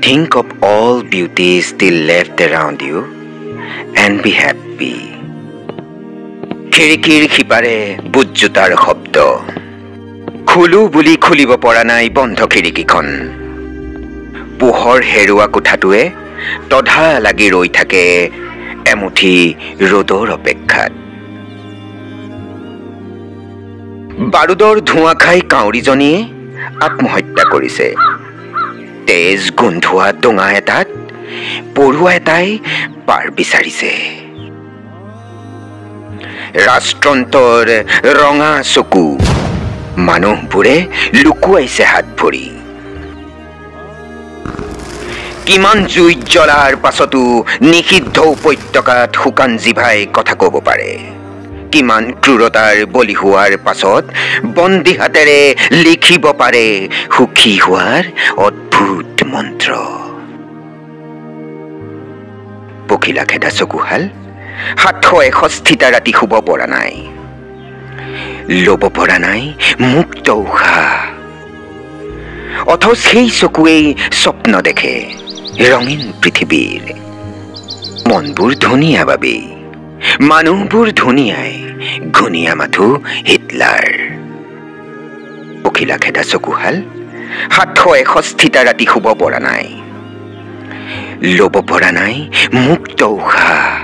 Think of all beauty still left around you and be happy. খিৰিকীৰ সিপাৰে বুট জোতাৰ শব্দ খুলো বুলি খুলিব পৰা নাই বন্ধ খিৰিকীখন পোহৰ হেৰুৱা কোঠাটোৱে তধা লাগি ৰৈ থাকে এমুঠি ৰ'দৰ অপেক্ষাত বাৰুদৰ ধোঁৱা খাই কাউৰীজনীয়ে আত্মহত্যা কৰিছে তেজ গোন্ধোৱা ডোঙা এটাত পৰুৱা এটাই পাৰ বিচাৰিছে ৰাষ্ট্ৰন্তৰ ৰঙা চকু মানুহবোৰে লুকুৱাইছে হাত ভৰি কিমান জুই জ্বলাৰ পাছতো নিষিদ্ধ উপত্যকাত শুকান জিভাই কথা ক'ব পাৰে কিমান ক্ৰূৰতাৰ বলি হোৱাৰ পাছত বন্দী হাতেৰে লিখিব পাৰে সুখী হোৱাৰ অদ্ভুত মন্ত্ৰ পখিলা খেদা চকুহাল 761টা ৰাতি শুব পৰা নাই ল'ব পৰা নাই মুক্ত উশাহ অথচ সেই চকুৱেই স্বপ্ন দেখে ৰঙীন পৃথিৱীৰ মনবোৰ ধুনীয়া বাবেই মানুহবোৰ ধুনীয়াই ঘূণীয়া মাথো হিটলাৰ পখিলা খেদা চকুহাল 761টা ৰাতি শুব পৰা নাই ল'ব পৰা নাই মুক্ত উশাহ